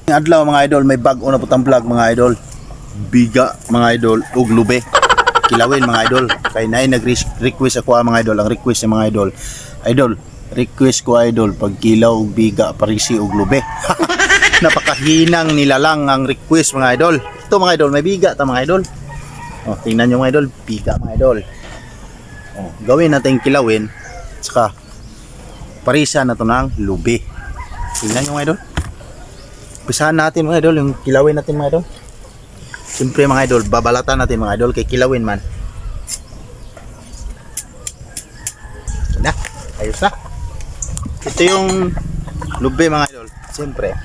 Adlaw mga idol, may bag-o na putang vlog mga idol. Biga mga idol ug lube. Kilawin mga idol. Kay nay nag-request ako mga idol. Ang request ng mga idol. Idol, request ko idol pag kilaw ug biga parisi ug lube. Napakahinang nilalang ang request mga idol. Ito mga idol, may biga ta mga idol. Oh, tingnan niyo mga idol, biga mga idol. Oh, gawin natin kilawin saka parisa na to ng lube. Tingnan niyo mga idol. Pisahan natin mga idol, yung kilawin natin mga idol. Siyempre mga idol, babalatan natin mga idol kay kilawin man. Na, ayos na. Ito yung lube mga idol. Siyempre,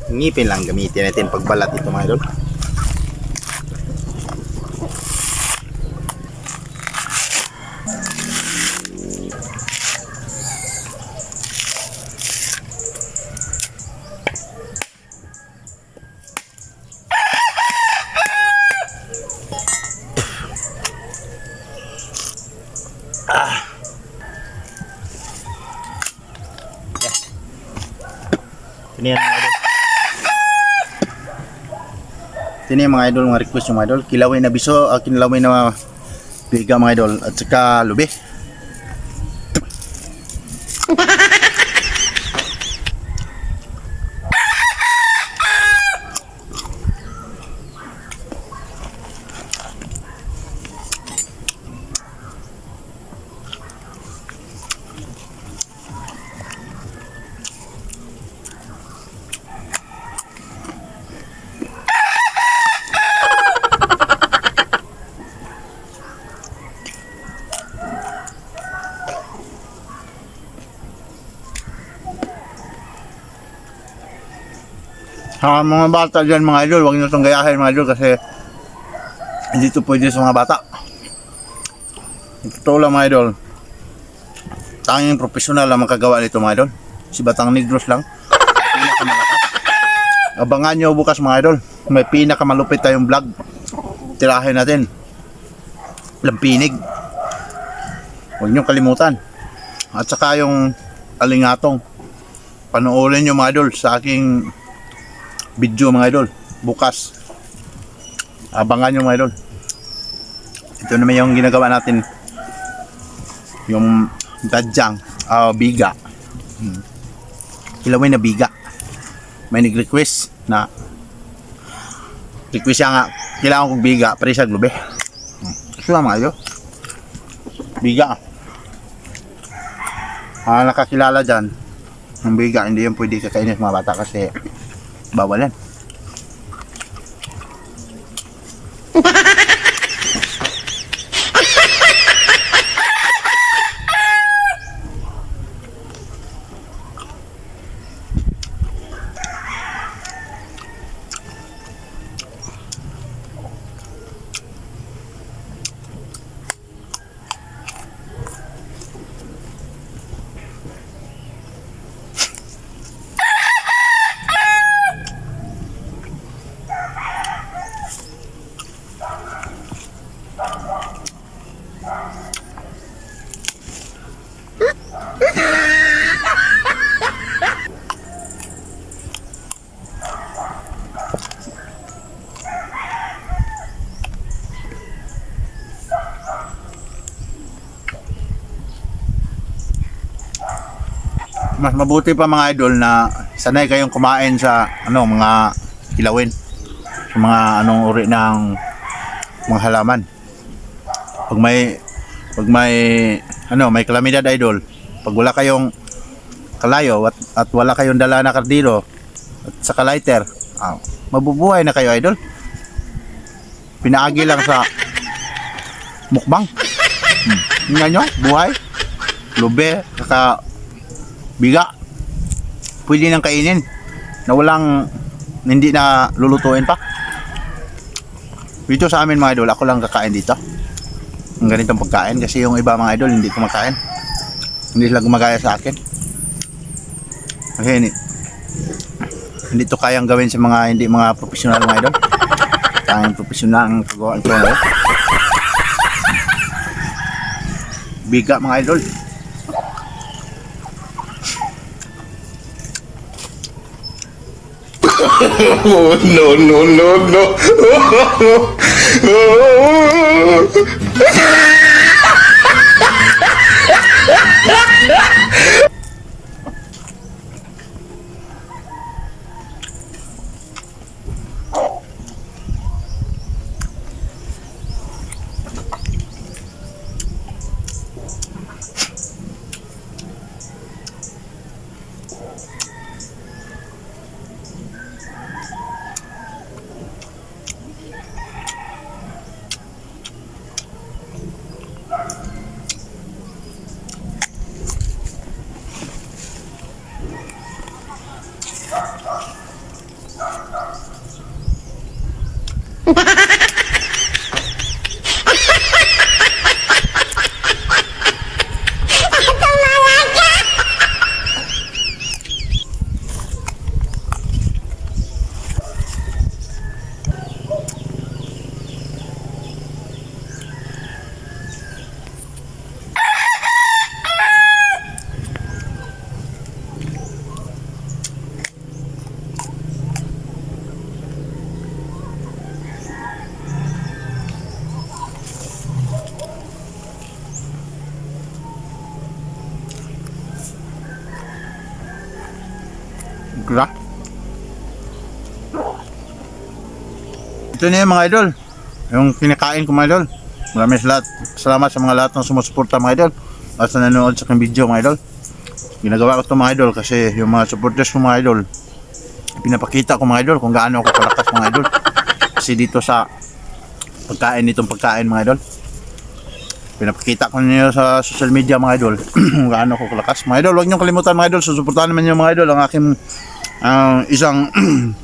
ngipin lang gamitin natin pagbalat ito mga idol. Yan mga idol. Tini mga idol, mga request yung mga idol. Kilawin na biso, kilawin na biga mga idol at saka lube. Sa mga bata dyan mga idol, huwag nyo itong gayahin mga idol kasi hindi ito pwede sa mga bata. Ito lang mga idol, tanging profesional lang makagawa nito mga idol. Si Batang Negros lang, pinakamalakas. Abangan nyo bukas mga idol, may pinakamalupit tayong vlog. Tirahin natin lampinig, huwag nyo kalimutan. At saka yung alingatong, panoorin nyo mga idol sa aking video mga idol bukas. Abangan nyo mga idol. Ito naman yung ginagawa natin, yung dadyang biga. Kilawin na biga. May nag-request na request siya nga, kailangan kong biga para sa glube. Ito lang mga idol, biga. Nakakilala dyan ng biga, hindi yung pwede kakainin sa mga bata kasi bawal yan. Mas mabuti pa mga idol na sanay kayong kumain sa mga kilawin, sa mga uri ng mga halaman. Pag may kalamidad idol, pag wala kayong kalayo at wala kayong dala na kardilo at saka lighter, mabubuhay na kayo idol. Pinaagi lang sa mukbang. Tingnan nyo, buhay, lube, saka biga, pwede nang kainin na walang, hindi na lulutuin pa. Dito sa amin mga idol, ako lang kakain dito ng ganitong pagkain kasi yung iba mga idol hindi kumakain, hindi sila gumagaya sa akin kasi hindi to kayang gawin sa mga hindi mga professional mga idol. Tayong profesional ang paggawa ito. Biga mga idol. Oh, no, no, no, no. Gra. Ito na yung mga idol. Yung kinakain ko mga idol. Maraming salamat sa mga lahat ng sumusuporta mga idol. At sa nanonood sa aking video mga idol. Ginagawa ko ito mga idol kasi yung mga supporters ko mga idol, pinapakita ko mga idol kung gaano ako kalakas mga idol. Kasi dito sa itong pagkain mga idol, pinapakita ko niyo sa social media mga idol kung gaano ako kalakas mga idol. Huwag niyo kalimutan mga idol, susuportahan naman niyo mga idol ang aking isang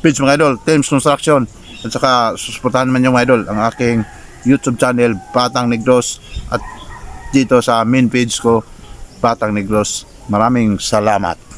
page mga idol, Teams Construction, at saka susuportahan naman niyo mga idol ang aking YouTube channel Batang Negros, at dito sa main page ko Batang Negros. Maraming salamat.